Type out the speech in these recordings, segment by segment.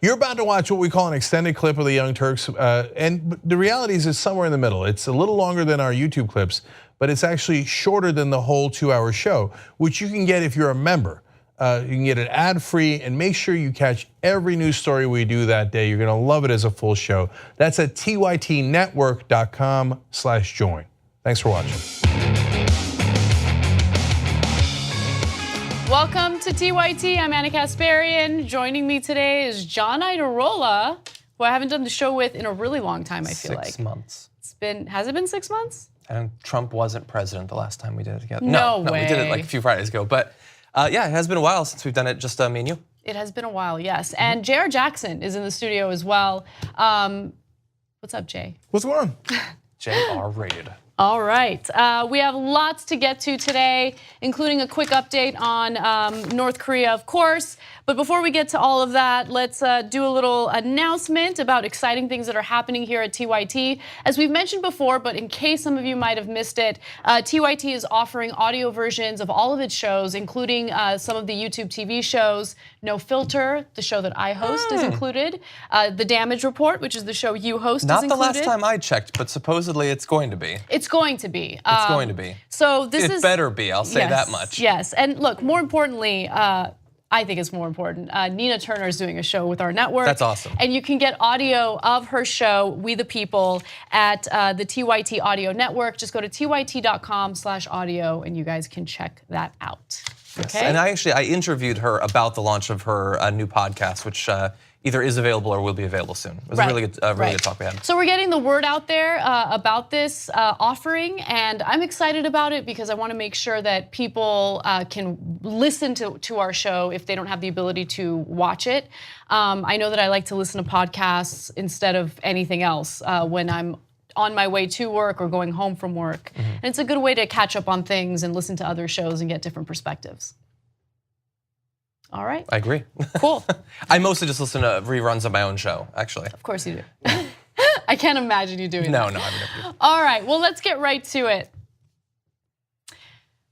You're about to watch what we call an extended clip of the Young Turks, and the reality is it's somewhere in the middle. It's a little longer than our YouTube clips, but it's actually shorter than the whole 2-hour show, which you can get if you're a member. You can get it ad-free, and make sure you catch every news story we do that day. You're gonna love it as a full show. That's at tytnetwork.com/join. Thanks for watching. Welcome to TYT, I'm Anna Kasparian. Joining me today is John Idarola, who I haven't done the show with in a really long time, I feel like. 6 months. Has it been 6 months? And Trump wasn't president the last time we did it together. No we way. did it like a few Fridays ago. But yeah, it has been a while since we've done it, just me and you. It has been a while, yes. And J.R. Jackson is in the studio as well. What's up, Jay? What's going on? JR rated. All right, we have lots to get to today, including a quick update on North Korea, of course. But before we get to all of that, let's do a little announcement about exciting things that are happening here at TYT. As we've mentioned before, but in case some of you might have missed it, TYT is offering audio versions of all of its shows, including some of the YouTube TV shows. No Filter, the show that I host, is included. The Damage Report, which is the show you host, is included. Not the last time I checked, but supposedly it's going to be. It's going to be. It's going to be. So this it better be, I'll say that much. Yes, and look, more importantly, I think it's more important. Nina Turner is doing a show with our network. That's awesome. And you can get audio of her show, We the People, at the TYT Audio Network. Just go to tyt.com/audio and you guys can check that out. Yes. Okay? And I interviewed her about the launch of her new podcast, which either is available or will be available soon. It was a really good talk we had. So we're getting the word out there about this offering, and I'm excited about it because I want to make sure that people can listen to our show if they don't have the ability to watch it. I know that I like to listen to podcasts instead of anything else when I'm on my way to work or going home from work. And it's a good way to catch up on things and listen to other shows and get different perspectives. All right. I agree. Cool. I mostly just listen to reruns of my own show, actually. Of course you do. I can't imagine you doing that. No, I would never do. All right, well, let's get right to it.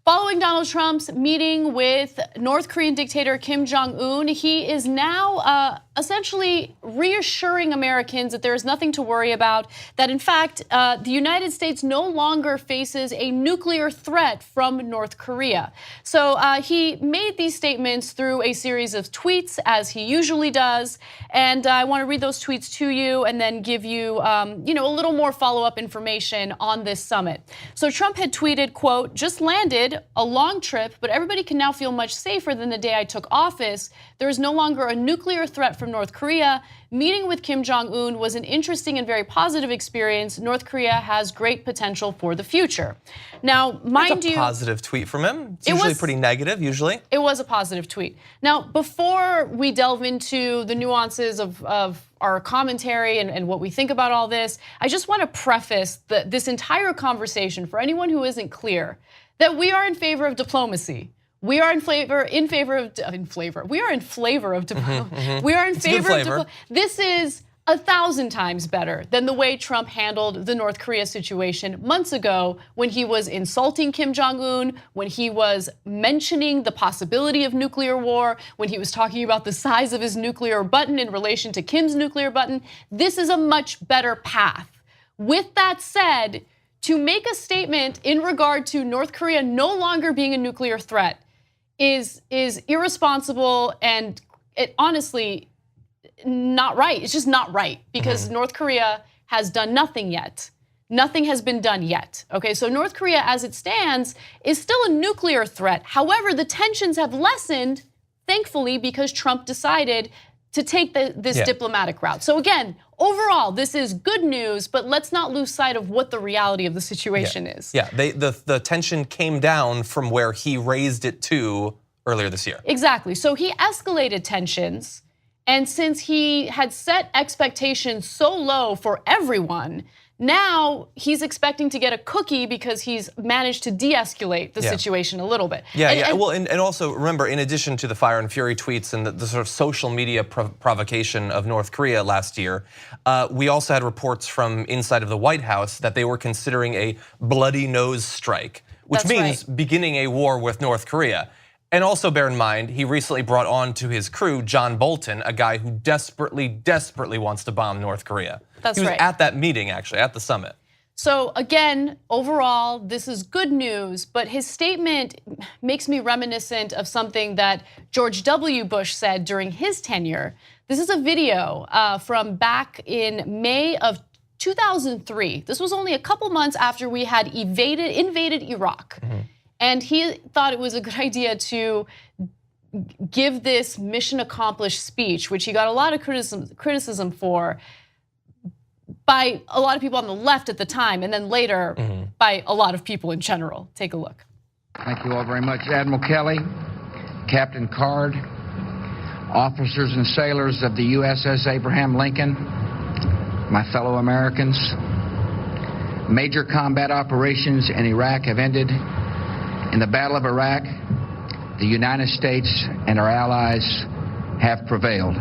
Following Donald Trump's meeting with North Korean dictator Kim Jong-un, he is now essentially reassuring Americans that there is nothing to worry about, that in fact, the United States no longer faces a nuclear threat from North Korea. So he made these statements through a series of tweets, as he usually does, and I want to read those tweets to you and then give you, a little more follow-up information on this summit. So Trump had tweeted, quote, "Just landed a long trip, but everybody can now feel much safer than the day I took office. There is no longer a nuclear threat from North Korea. Meeting with Kim Jong-un was an interesting and very positive experience. North Korea has great potential for the future." Now, mind you, it's a positive tweet from him. It's usually pretty negative, usually. It was a positive tweet. Now, before we delve into the nuances of our commentary and what we think about all this, I just want to preface this entire conversation for anyone who isn't clear that we are in favor of diplomacy. We are in flavor of This is 1,000 times better than the way Trump handled the North Korea situation months ago when he was insulting Kim Jong-un, when he was mentioning the possibility of nuclear war, when he was talking about the size of his nuclear button in relation to Kim's nuclear button. This is a much better path. With that said, to make a statement in regard to North Korea no longer being a nuclear threat is irresponsible and it honestly not right. It's just not right because North Korea has done nothing yet. Nothing has been done yet. Okay, so North Korea as it stands is still a nuclear threat. However, the tensions have lessened, thankfully, because Trump decided to take this diplomatic route. So again, overall, this is good news, but let's not lose sight of what the reality of the situation is. Yeah, the tension came down from where he raised it to earlier this year. Exactly, so he escalated tensions, and since he had set expectations so low for everyone, now he's expecting to get a cookie because he's managed to de-escalate the situation a little bit. Well, and also remember, in addition to the fire and fury tweets and the sort of social media provocation of North Korea last year, we also had reports from inside of the White House that they were considering a bloody nose strike, which means beginning a war with North Korea. And also bear in mind, he recently brought on to his crew John Bolton, a guy who desperately, desperately wants to bomb North Korea. That's right. He was right. at that meeting, actually, at the summit. So again, overall, this is good news, but his statement makes me reminiscent of something that George W. Bush said during his tenure. This is a video from back in May of 2003. This was only a couple months after we had invaded Iraq. And he thought it was a good idea to give this mission accomplished speech, which he got a lot of criticism for by a lot of people on the left at the time, and then later by a lot of people in general. Take a look. Thank you all very much. Admiral Kelly, Captain Card, officers and sailors of the USS Abraham Lincoln, my fellow Americans. Major combat operations in Iraq have ended. In the Battle of Iraq, the United States and our allies have prevailed.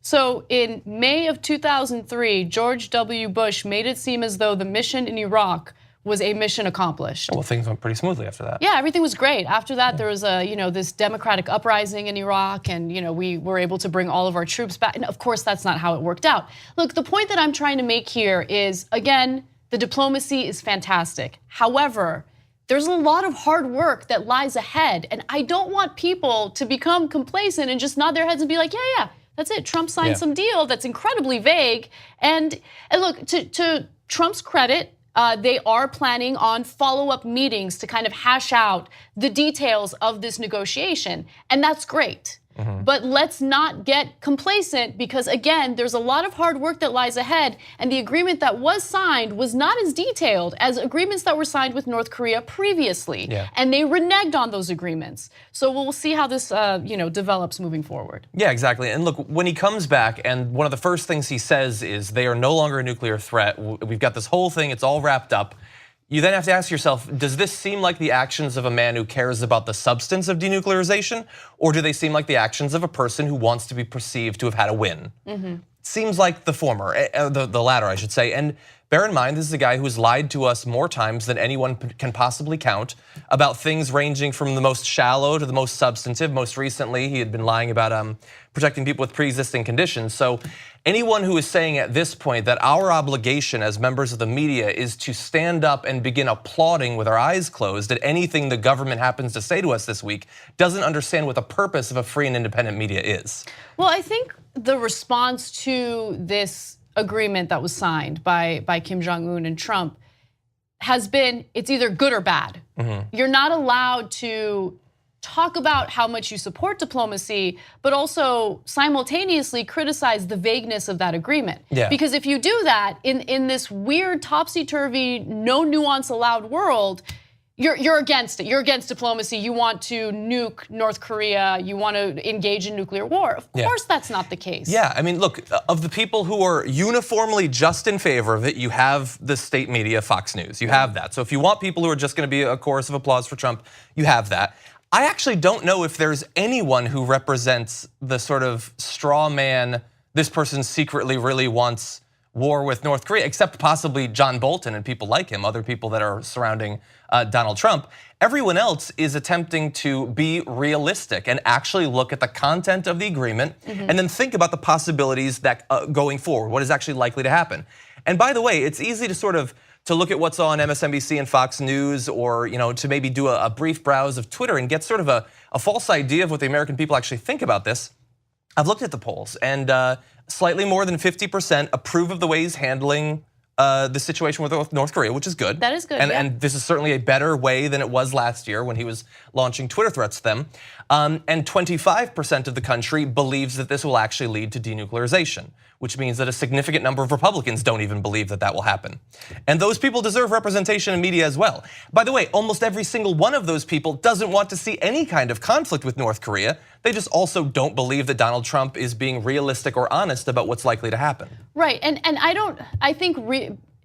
So in May of 2003, George W. Bush made it seem as though the mission in Iraq was a mission accomplished. Well, things went pretty smoothly after that. Yeah, everything was great. After that, there was this democratic uprising in Iraq, and we were able to bring all of our troops back. And of course, that's not how it worked out. Look, the point that I'm trying to make here is, again, the diplomacy is fantastic. However, there's a lot of hard work that lies ahead, and I don't want people to become complacent and just nod their heads and be like, yeah, that's it. Trump signed some deal that's incredibly vague. And look, to Trump's credit, they are planning on follow-up meetings to kind of hash out the details of this negotiation, and that's great. But let's not get complacent because, again, there's a lot of hard work that lies ahead, and the agreement that was signed was not as detailed as agreements that were signed with North Korea previously, and they reneged on those agreements. So we'll see how this develops moving forward. Yeah, exactly. And look, when he comes back, and one of the first things he says is they are no longer a nuclear threat. We've got this whole thing, it's all wrapped up. You then have to ask yourself, does this seem like the actions of a man who cares about the substance of denuclearization, or do they seem like the actions of a person who wants to be perceived to have had a win? Seems like the former, the latter, I should say. And bear in mind, this is a guy who has lied to us more times than anyone can possibly count about things ranging from the most shallow to the most substantive. Most recently, he had been lying about protecting people with pre-existing conditions. So anyone who is saying at this point that our obligation as members of the media is to stand up and begin applauding with our eyes closed at anything the government happens to say to us this week doesn't understand what the purpose of a free and independent media is. Well, I think the response to this agreement that was signed by Kim Jong-un and Trump has been, it's either good or bad. You're not allowed to talk about how much you support diplomacy, but also simultaneously criticize the vagueness of that agreement. Because if you do that in this weird topsy-turvy, no nuance allowed world, you're against it. You're against diplomacy. You want to nuke North Korea. You want to engage in nuclear war. Of course that's not the case. Yeah, I mean, look, of the people who are uniformly just in favor of it, you have the state media, Fox News. You have that. So if you want people who are just going to be a chorus of applause for Trump, you have that. I actually don't know if there's anyone who represents the sort of straw man, this person secretly really wants war with North Korea, except possibly John Bolton and people like him, other people that are surrounding Donald Trump. Everyone else is attempting to be realistic and actually look at the content of the agreement and then think about the possibilities that going forward, what is actually likely to happen. And by the way, it's easy to sort of to look at what's on MSNBC and Fox News, or to maybe do a brief browse of Twitter and get sort of a false idea of what the American people actually think about this. I've looked at the polls, and slightly more than 50% approve of the way he's handling the situation with North Korea, which is good. That is good, and this is certainly a better way than it was last year when he was launching Twitter threats to them. And 25% of the country believes that this will actually lead to denuclearization, which means that a significant number of Republicans don't even believe that that will happen. And those people deserve representation in media as well. By the way, almost every single one of those people doesn't want to see any kind of conflict with North Korea. They just also don't believe that Donald Trump is being realistic or honest about what's likely to happen. Right, and I think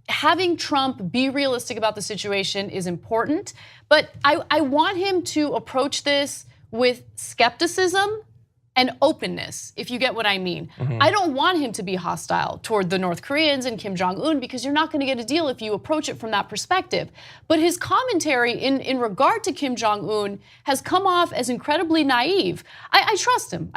having Trump be realistic about the situation is important, but I want him to approach this with skepticism and openness, if you get what I mean. I don't want him to be hostile toward the North Koreans and Kim Jong-un, because you're not gonna get a deal if you approach it from that perspective. But his commentary in regard to Kim Jong-un has come off as incredibly naive. I trust him,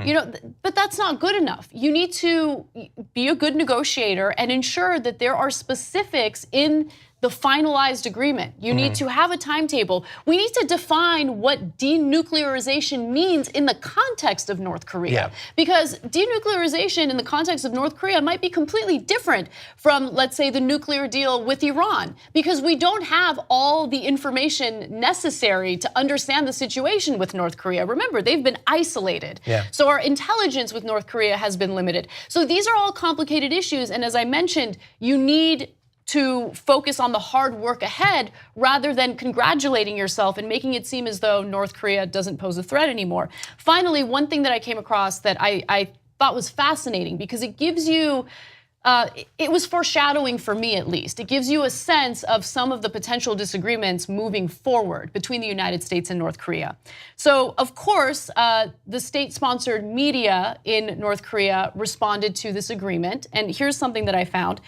You know, but that's not good enough. You need to be a good negotiator and ensure that there are specifics in the finalized agreement. You need to have a timetable. We need to define what denuclearization means in the context of North Korea. Because denuclearization in the context of North Korea might be completely different from, let's say, the nuclear deal with Iran, because we don't have all the information necessary to understand the situation with North Korea. Remember, they've been isolated. So our intelligence with North Korea has been limited. So these are all complicated issues, and as I mentioned, you need to focus on the hard work ahead rather than congratulating yourself and making it seem as though North Korea doesn't pose a threat anymore. Finally, one thing that I came across that I thought was fascinating, because it gives you, it was foreshadowing for me at least. It gives you a sense of some of the potential disagreements moving forward between the United States and North Korea. So, of course, the state-sponsored media in North Korea responded to this agreement, and here's something that I found.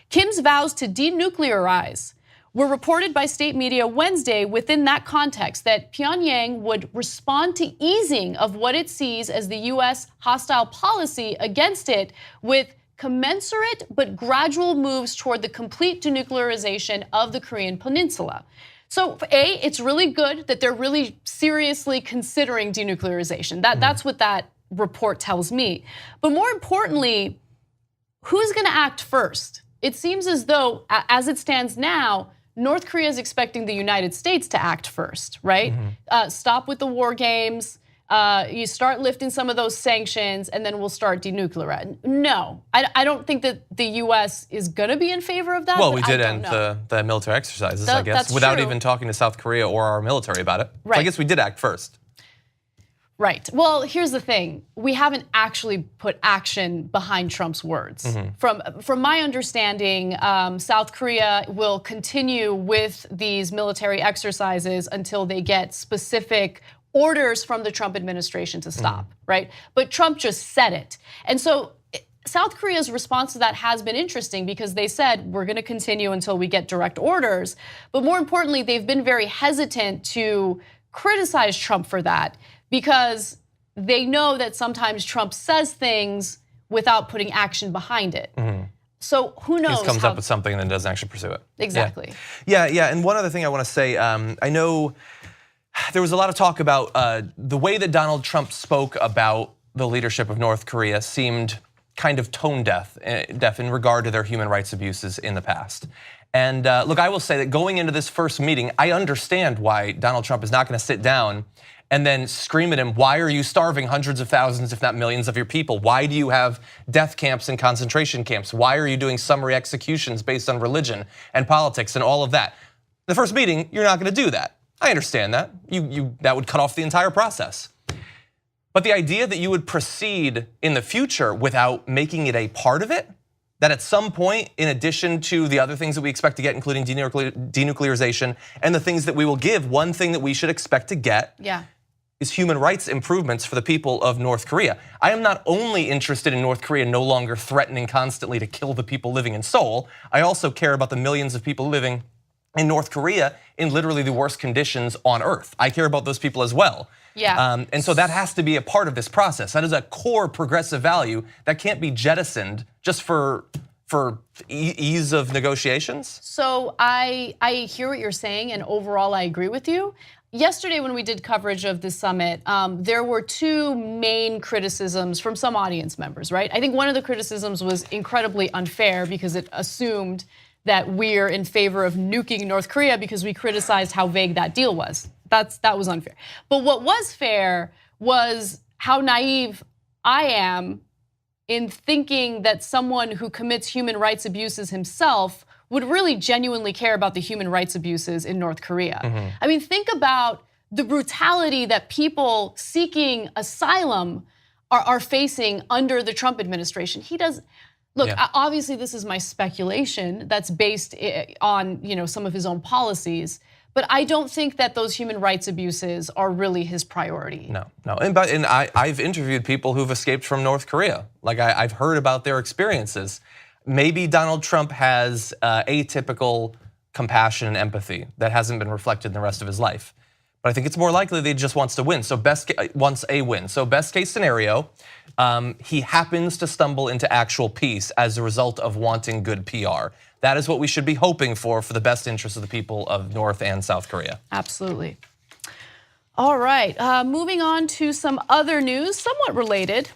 Kim's vows to denuclearize were reported by state media Wednesday within that context, that Pyongyang would respond to easing of what it sees as the US hostile policy against it with commensurate but gradual moves toward the complete denuclearization of the Korean peninsula. So A, it's really good that they're really seriously considering denuclearization. That's what that report tells me. But more importantly, who's gonna act first? It seems as though, as it stands now, North Korea is expecting the United States to act first, right? Stop with the war games, you start lifting some of those sanctions, and then we'll start denuclearizing. No, I don't think that the US is gonna be in favor of that. Well, we did end the military exercises, I guess, without even talking to South Korea or our military about it. So I guess we did act first. Right. Well, here's the thing. We haven't actually put action behind Trump's words. From my understanding, South Korea will continue with these military exercises until they get specific orders from the Trump administration to stop, right? But Trump just said it. And so South Korea's response to that has been interesting, because they said, we're gonna continue until we get direct orders. But more importantly, they've been very hesitant to criticize Trump for that, because they know that sometimes Trump says things without putting action behind it. So who knows? He comes up with something and then doesn't actually pursue it. Exactly. Yeah, and one other thing I want to say, I know there was a lot of talk about the way that Donald Trump spoke about the leadership of North Korea seemed kind of tone deaf in regard to their human rights abuses in the past. And look, I will say that going into this first meeting, I understand why Donald Trump is not going to sit down and then scream at him, why are you starving hundreds of thousands, if not millions of your people? Why do you have death camps and concentration camps? Why are you doing summary executions based on religion and politics and all of that? The first meeting, you're not gonna do that. I understand that. That would cut off the entire process. But the idea that you would proceed in the future without making it a part of it, that at some point, in addition to the other things that we expect to get, including denuclearization and the things that we will give, one thing that we should expect to get is human rights improvements for the people of North Korea. I am not only interested in North Korea no longer threatening constantly to kill the people living in Seoul, I also care about the millions of people living in North Korea in literally the worst conditions on earth. I care about those people as well. And so that has to be a part of this process. That is a core progressive value that can't be jettisoned just for ease of negotiations. So I hear what you're saying, and overall I agree with you. Yesterday when we did coverage of this summit, there were two main criticisms from some audience members, right? I think one of the criticisms was incredibly unfair because it assumed that we're in favor of nuking North Korea because we criticized how vague that deal was. That was unfair. But what was fair was how naive I am in thinking that someone who commits human rights abuses himself would really genuinely care about the human rights abuses in North Korea. I mean, think about the brutality that people seeking asylum are facing under the Trump administration. He does. Look, obviously this is my speculation that's based on some of his own policies, But I don't think that those human rights abuses are really his priority. No. And I've interviewed people who've escaped from North Korea. Like I've heard about their experiences. Maybe Donald Trump has atypical compassion and empathy that hasn't been reflected in the rest of his life. But I think it's more likely that he just wants to win. So wants a win. So best case scenario, he happens to stumble into actual peace as a result of wanting good PR. That is what we should be hoping for the best interest of the people of North and South Korea. Absolutely. All right, moving on to some other news, somewhat related.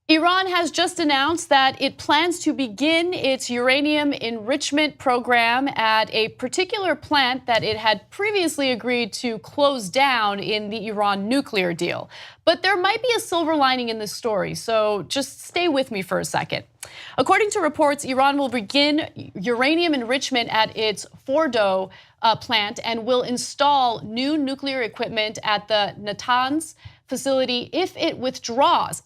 Iran has just announced that it plans to begin its uranium enrichment program at a particular plant that it had previously agreed to close down in the Iran nuclear deal. But there might be a silver lining in this story, so just stay with me for a second. According to reports, Iran will begin uranium enrichment at its Fordo plant and will install new nuclear equipment at the Natanz facility if it withdraws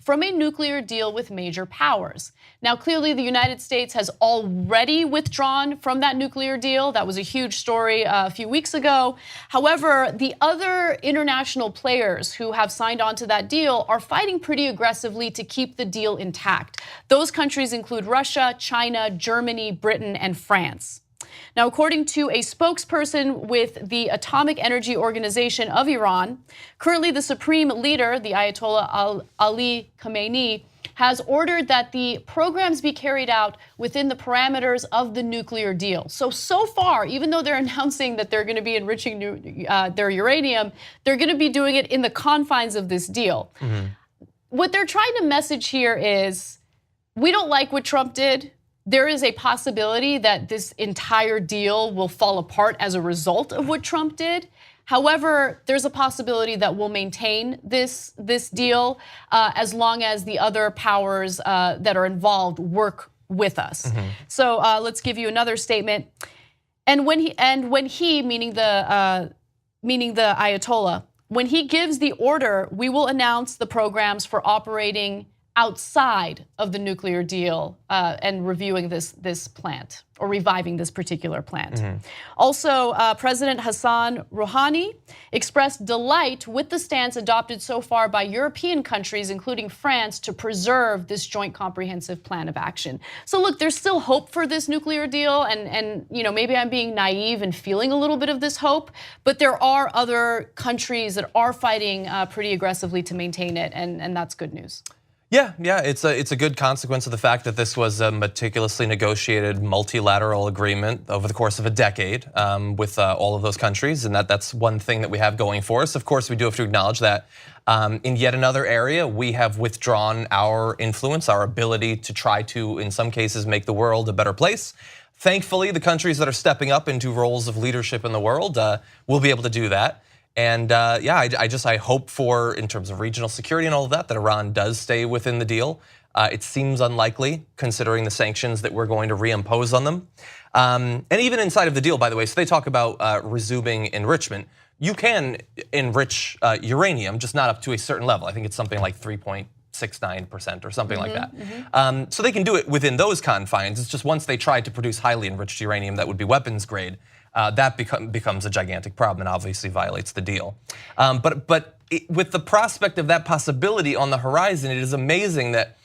from a nuclear deal with major powers. Now, clearly the United States has already withdrawn from that nuclear deal. That was a huge story a few weeks ago. However, the other international players who have signed on to that deal are fighting pretty aggressively to keep the deal intact. Those countries include Russia, China, Germany, Britain, and France. Now, according to a spokesperson with the Atomic Energy Organization of Iran, currently the supreme leader, the Ayatollah Ali Khamenei, has ordered that the programs be carried out within the parameters of the nuclear deal. So far, even though they're announcing that they're going to be enriching their uranium, they're going to be doing it in the confines of this deal. Mm-hmm. What they're trying to message here is, we don't like what Trump did. There is a possibility that this entire deal will fall apart as a result of what Trump did. However, there's a possibility that we'll maintain this deal as long as the other powers that are involved work with us. Mm-hmm. So let's give you another statement. And when he, meaning the Ayatollah, when he gives the order, we will announce the programs for operating outside of the nuclear deal and reviewing this plant, or reviving this particular plant. Mm-hmm. Also, President Hassan Rouhani expressed delight with the stance adopted so far by European countries, including France, to preserve this joint comprehensive plan of action. So look, there's still hope for this nuclear deal, and maybe I'm being naive and feeling a little bit of this hope, but there are other countries that are fighting pretty aggressively to maintain it, and that's good news. Yeah, it's a good consequence of the fact that this was a meticulously negotiated multilateral agreement over the course of a decade with all of those countries, and that's one thing that we have going for us. Of course, we do have to acknowledge that in yet another area, we have withdrawn our influence, our ability to try to, in some cases, make the world a better place. Thankfully, the countries that are stepping up into roles of leadership in the world will be able to do that. And I hope for, in terms of regional security and all of that Iran does stay within the deal. It seems unlikely, considering the sanctions that we're going to reimpose on them. And even inside of the deal, by the way, so they talk about resuming enrichment. You can enrich uranium, just not up to a certain level. I think it's something like 3.69% or something like that. Mm-hmm. So they can do it within those confines. It's just once they try to produce highly enriched uranium that would be weapons grade, that becomes a gigantic problem and obviously violates the deal. But with the prospect of that possibility on the horizon, it is amazing that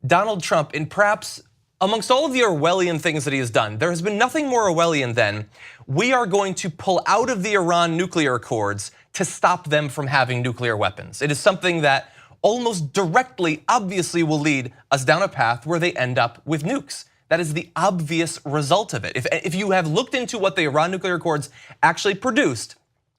Donald Trump, in perhaps amongst all of the Orwellian things that he has done, there has been nothing more Orwellian than, we are going to pull out of the Iran nuclear accords to stop them from having nuclear weapons. It is something that almost directly, obviously, will lead us down a path where they end up with nukes. That is the obvious result of it. If you have looked into what the Iran nuclear accords actually produced,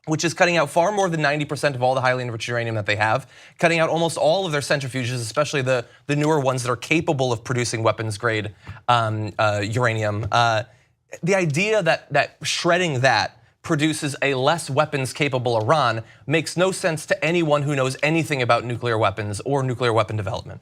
which is cutting out far more than 90% of all the highly enriched uranium that they have, cutting out almost all of their centrifuges, especially the newer ones that are capable of producing weapons grade uranium. The idea that shredding that produces a less weapons capable Iran makes no sense to anyone who knows anything about nuclear weapons or nuclear weapon development.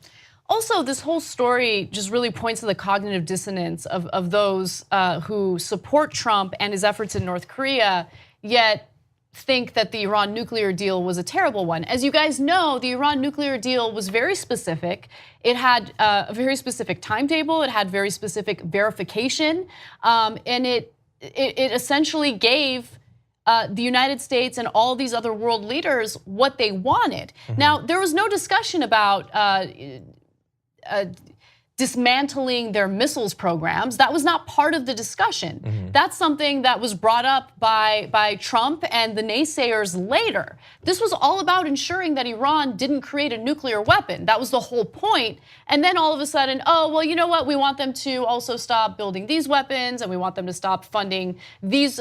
Also, this whole story just really points to the cognitive dissonance of those who support Trump and his efforts in North Korea, yet think that the Iran nuclear deal was a terrible one. As you guys know, the Iran nuclear deal was very specific. It had a very specific timetable. It had very specific verification, and it essentially gave the United States and all these other world leaders what they wanted. Now, there was no discussion about dismantling their missiles programs. That was not part of the discussion. That's something that was brought up by Trump and the naysayers later. This was all about ensuring that Iran didn't create a nuclear weapon. That was the whole point. And then all of a sudden, oh, well, you know what? We want them to also stop building these weapons, and we want them to stop funding these,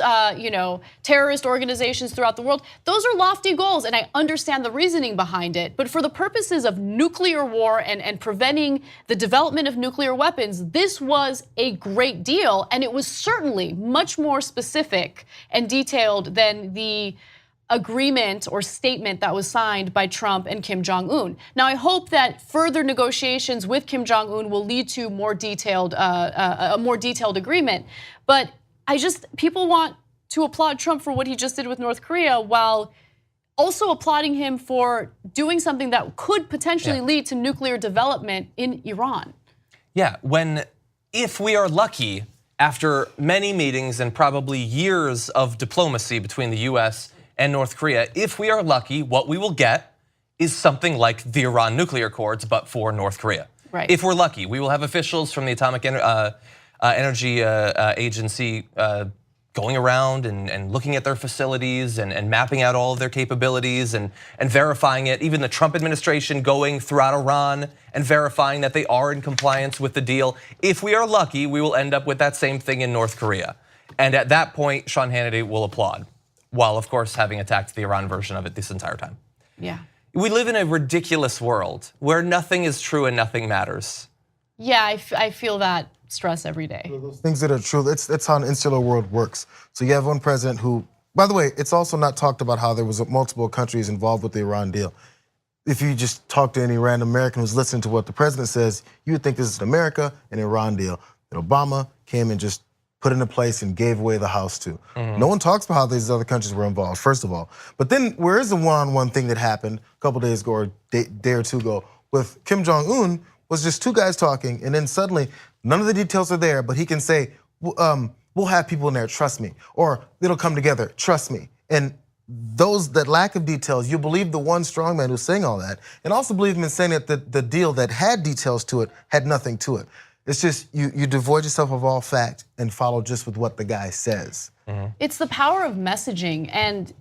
terrorist organizations throughout the world. Those are lofty goals, and I understand the reasoning behind it. But for the purposes of nuclear war and preventing the development of nuclear weapons, this was a great deal, and it was certainly much more specific and detailed than the agreement or statement that was signed by Trump and Kim Jong-un. Now, I hope that further negotiations with Kim Jong-un will lead to a more detailed agreement. But people want to applaud Trump for what he just did with North Korea, while also applauding him for doing something that could potentially lead to nuclear development in Iran. Yeah, if we are lucky, after many meetings and probably years of diplomacy between the US and North Korea, if we are lucky, what we will get is something like the Iran nuclear accords, but for North Korea. Right. If we're lucky, we will have officials from the Atomic Energy Agency going around and looking at their facilities and mapping out all of their capabilities and verifying it. Even the Trump administration going throughout Iran and verifying that they are in compliance with the deal. If we are lucky, we will end up with that same thing in North Korea. And at that point, Sean Hannity will applaud, while of course having attacked the Iran version of it this entire time. Yeah. We live in a ridiculous world where nothing is true and nothing matters. Yeah, I feel that stress every day. Those things that are true, that's how an insular world works. So you have one president who, by the way, it's also not talked about how there was multiple countries involved with the Iran deal. If you just talk to any random American who's listening to what the president says, you would think this is an America and Iran deal that Obama came and just put into place and gave away the house to. No one talks about how these other countries were involved, first of all. But then where is the one-on-one thing that happened a couple days ago or day or two ago with Kim Jong-un was just two guys talking, and then suddenly none of the details are there, but he can say, we'll have people in there, trust me, or it'll come together, trust me. And that lack of details, you believe the one strongman who's saying all that, and also believe him in saying that the deal that had details to it had nothing to it. It's just you devoid yourself of all fact and follow just with what the guy says. It's the power of messaging, and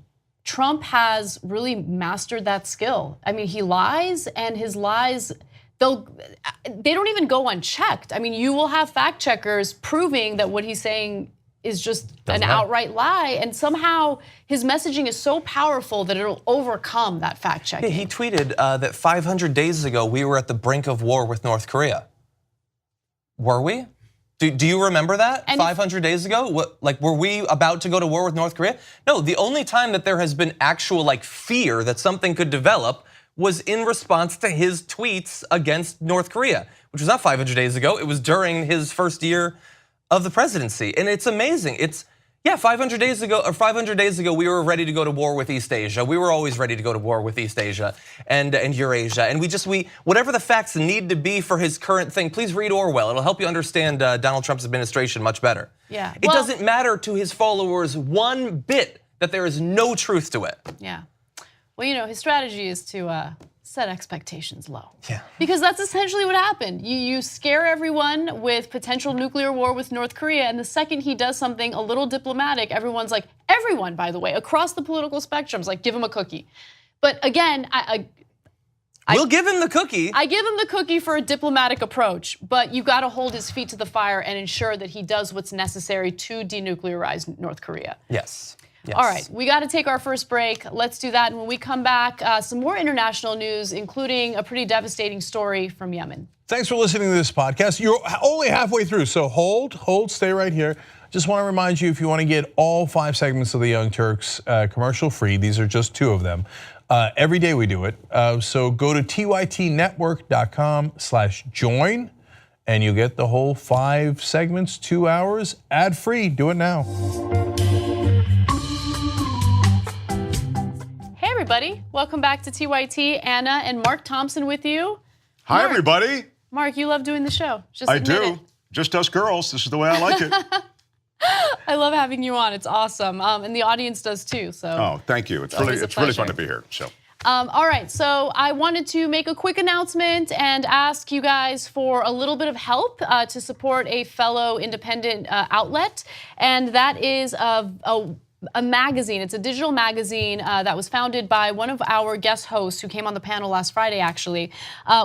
Trump has really mastered that skill. I mean, he lies, and his lies, they don't even go unchecked. I mean, you will have fact checkers proving that what he's saying is just an outright lie, and somehow his messaging is so powerful that it'll overcome that fact checking. Yeah, he tweeted that 500 days ago we were at the brink of war with North Korea. Were we? Do you remember that? And 500 days ago? Were we about to go to war with North Korea? No, the only time that there has been actual fear that something could develop was in response to his tweets against North Korea, which was not 500 days ago. It was during his first year of the presidency. And it's amazing. 500 days ago, we were ready to go to war with East Asia. We were always ready to go to war with East Asia and Eurasia. And whatever the facts need to be for his current thing, please read Orwell. It'll help you understand Donald Trump's administration much better. Yeah. It doesn't matter to his followers one bit that there is no truth to it. Yeah. Well, his strategy is to set expectations low. Yeah. Because that's essentially what happened. You scare everyone with potential nuclear war with North Korea, and the second he does something a little diplomatic, everyone's like, everyone, by the way, across the political spectrum is like, give him a cookie. But again, we'll give him the cookie. I give him the cookie for a diplomatic approach, but you gotta hold his feet to the fire and ensure that he does what's necessary to denuclearize North Korea. Yes. Yes. All right, we got to take our first break. Let's do that. And when we come back, some more international news, including a pretty devastating story from Yemen. Thanks for listening to this podcast. You're only halfway through, so hold, stay right here. Just want to remind you, if you want to get all 5 segments of the Young Turks commercial free, these are just 2 of them. Every day we do it. So go to tytnetwork.com/join, and you get the whole 5 segments, 2 hours, ad free. Do it now. welcome back to TYT. Anna and Mark Thompson with you. Hi, Mark, everybody. Mark, you love doing the show. Just I admit do. it. Just us girls. This is the way I like it. I love having you on. It's awesome, and the audience does too. So. Oh, thank you. It's always really fun to be here. So. All right, so I wanted to make a quick announcement and ask you guys for a little bit of help to support a fellow independent outlet, and that is a magazine. It's a digital magazine that was founded by one of our guest hosts who came on the panel last Friday, actually.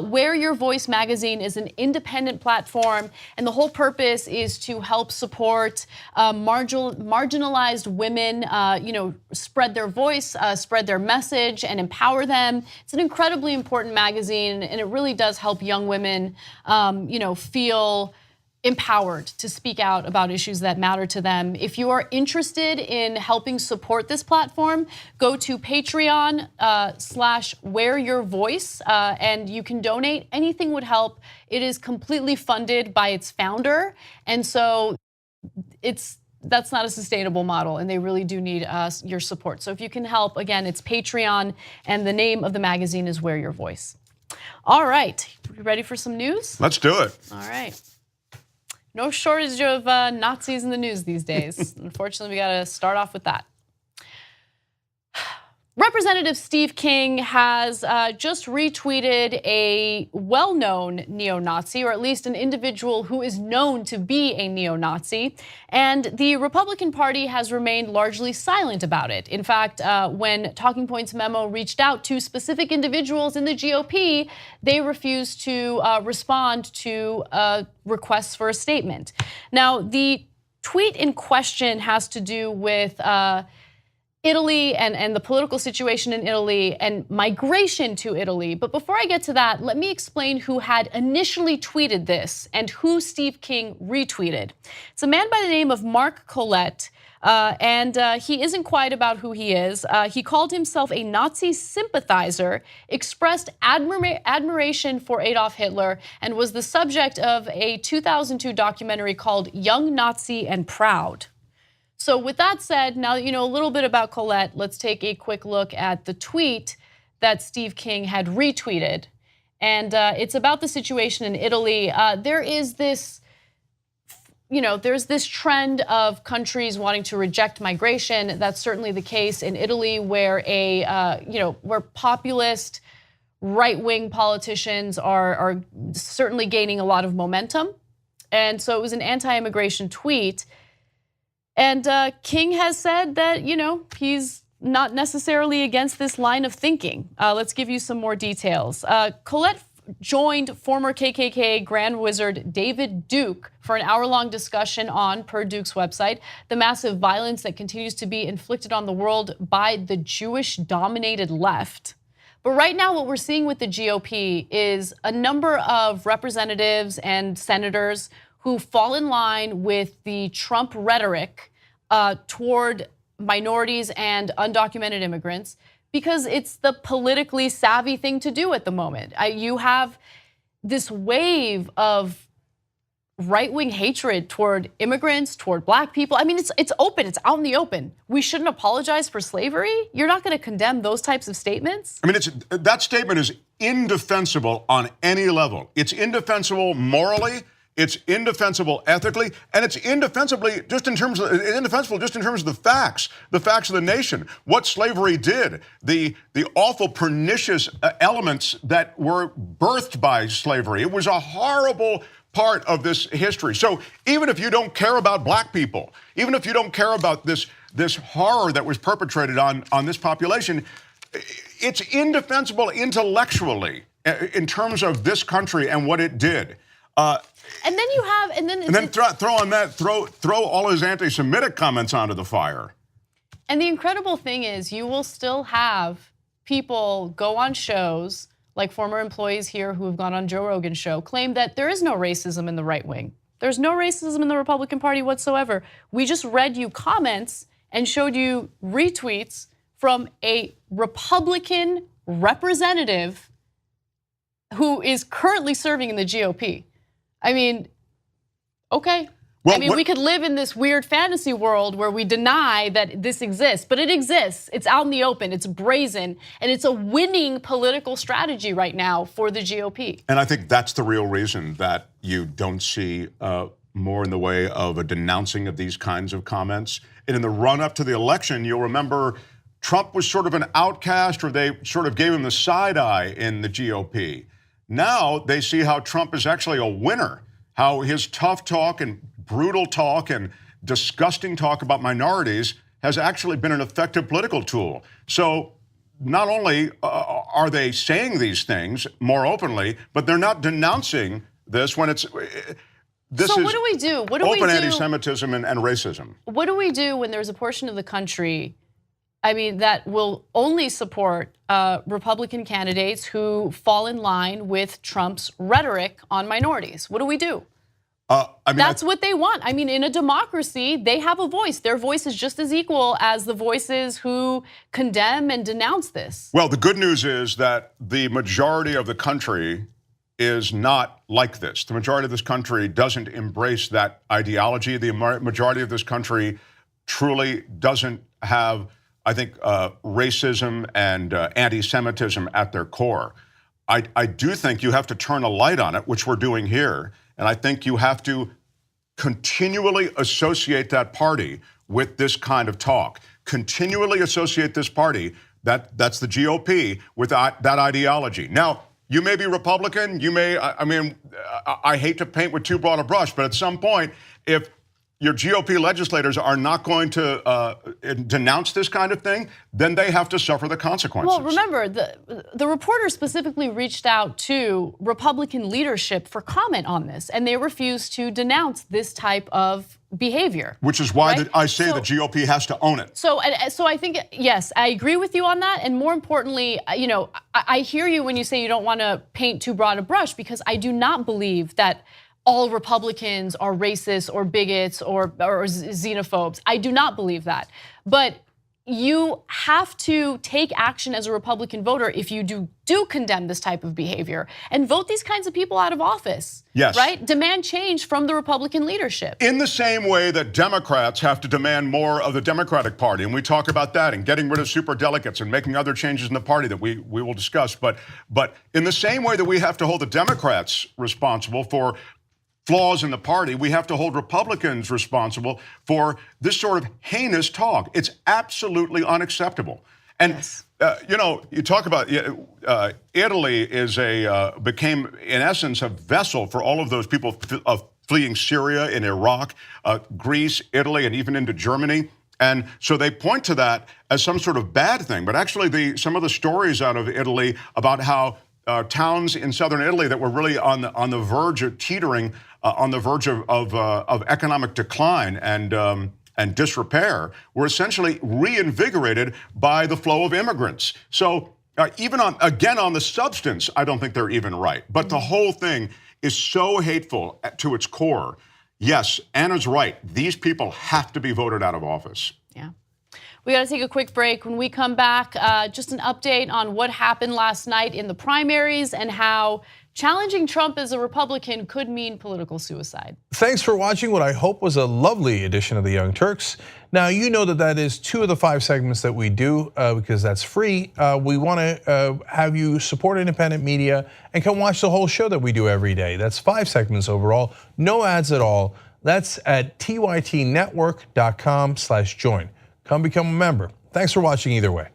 Wear Your Voice magazine is an independent platform, and the whole purpose is to help support marginalized women, spread their voice, spread their message, and empower them. It's an incredibly important magazine, and it really does help young women, feel empowered to speak out about issues that matter to them. If you are interested in helping support this platform, go to Patreon/wearyourvoice and you can donate. Anything would help. It is completely funded by its founder, and so that's not a sustainable model, and they really do need your support. So if you can help, again, it's Patreon, and the name of the magazine is Wear Your Voice. All right, you ready for some news? Let's do it. All right. No shortage of Nazis in the news these days. Unfortunately, we got to start off with that. Representative Steve King has just retweeted a well-known neo-Nazi, or at least an individual who is known to be a neo-Nazi, and the Republican Party has remained largely silent about it. In fact, when Talking Points Memo reached out to specific individuals in the GOP, they refused to respond to requests for a statement. Now, the tweet in question has to do with Italy and the political situation in Italy and migration to Italy. But before I get to that, let me explain who had initially tweeted this and who Steve King retweeted. It's a man by the name of Mark Collette, and he isn't quiet about who he is. He called himself a Nazi sympathizer, expressed admiration for Adolf Hitler, and was the subject of a 2002 documentary called Young Nazi and Proud. So with that said, now that you know a little bit about Collette, let's take a quick look at the tweet that Steve King had retweeted. And it's about the situation in Italy. There is this, there's this trend of countries wanting to reject migration. That's certainly the case in Italy, where where populist right-wing politicians are certainly gaining a lot of momentum. And so it was an anti-immigration tweet. And King has said that, he's not necessarily against this line of thinking. Let's give you some more details. Collette joined former KKK Grand Wizard David Duke for an hour-long discussion on, per Duke's website, the massive violence that continues to be inflicted on the world by the Jewish-dominated left. But right now, what we're seeing with the GOP is a number of representatives and senators who fall in line with the Trump rhetoric toward minorities and undocumented immigrants, because it's the politically savvy thing to do at the moment. You have this wave of right-wing hatred toward immigrants, toward black people. I mean, it's open, it's out in the open. We shouldn't apologize for slavery? You're not gonna condemn those types of statements? I mean, that statement is indefensible on any level. It's indefensible morally, it's indefensible ethically, and it's indefensible just in terms of the facts of the nation, what slavery did, the awful pernicious elements that were birthed by slavery. It was a horrible part of this history. So even if you don't care about black people, even if you don't care about this horror that was perpetrated on this population, it's indefensible intellectually in terms of this country and what it did. And then you have, and then throw all his anti-Semitic comments onto the fire. And the incredible thing is, you will still have people go on shows, like former employees here who have gone on Joe Rogan's show, claim that there is no racism in the right wing. There's no racism in the Republican Party whatsoever. We just read you comments and showed you retweets from a Republican representative who is currently serving in the GOP. I mean, okay. I mean, we could live in this weird fantasy world where we deny that this exists, but it exists. It's out in the open, it's brazen, and it's a winning political strategy right now for the GOP. And I think that's the real reason that you don't see more in the way of a denouncing of these kinds of comments. And in the run up to the election, you'll remember Trump was sort of an outcast, or they sort of gave him the side eye in the GOP. Now they see how Trump is actually a winner, how his tough talk and brutal talk and disgusting talk about minorities has actually been an effective political tool. So not only are they saying these things more openly, but they're not denouncing this when it's this so is what do we do? What do open we do? anti-Semitism and racism. What do we do when there's a portion of the country, I mean, that will only support Republican candidates who fall in line with Trump's rhetoric on minorities? What do we do? That's what they want. I mean, in a democracy, they have a voice. Their voice is just as equal as the voices who condemn and denounce this. Well, the good news is that the majority of the country is not like this. The majority of this country doesn't embrace that ideology. The majority of this country truly doesn't have, I think, racism and anti-Semitism at their core. I do think you have to turn a light on it, which we're doing here. And I think you have to continually associate that party with this kind of talk. Continually associate this party, that's the GOP, with that ideology. Now, you may be Republican, you may, I hate to paint with too broad a brush, but at some point, if your GOP legislators are not going to denounce this kind of thing, then they have to suffer the consequences. Well, remember, the reporter specifically reached out to Republican leadership for comment on this, and they refused to denounce this type of behavior. Which is why right? I say the GOP has to own it. So I think, yes, I agree with you on that. And more importantly, you know, I hear you when you say you don't want to paint too broad a brush, because I do not believe that all Republicans are racist or bigots or xenophobes. I do not believe that. But you have to take action as a Republican voter if you do condemn this type of behavior and vote these kinds of people out of office. Yes. Right? Demand change from the Republican leadership. In the same way that Democrats have to demand more of the Democratic Party, and we talk about that, and getting rid of superdelegates and making other changes in the party that we will discuss. But in the same way that we have to hold the Democrats responsible for flaws in the party, we have to hold Republicans responsible for this sort of heinous talk. It's absolutely unacceptable. And yes. You know, you talk about Italy became in essence a vessel for all of those people fleeing Syria and Iraq, Greece, Italy, and even into Germany. And so they point to that as some sort of bad thing. But actually, some of the stories out of Italy about how towns in southern Italy that were really on the verge of teetering, on the verge of economic decline and disrepair, were essentially reinvigorated by the flow of immigrants. So even on the substance, I don't think they're even right. But the whole thing is so hateful to its core. Yes, Anna's right. These people have to be voted out of office. Yeah. We got to take a quick break. When we come back, just an update on what happened last night in the primaries and how challenging Trump as a Republican could mean political suicide. Thanks for watching what I hope was a lovely edition of the Young Turks. Now, you know that is 2 of the 5 segments that we do because that's free. We want to have you support independent media and come watch the whole show that we do every day. That's 5 segments overall, no ads at all. That's at tytnetwork.com/join. Come become a member. Thanks for watching either way.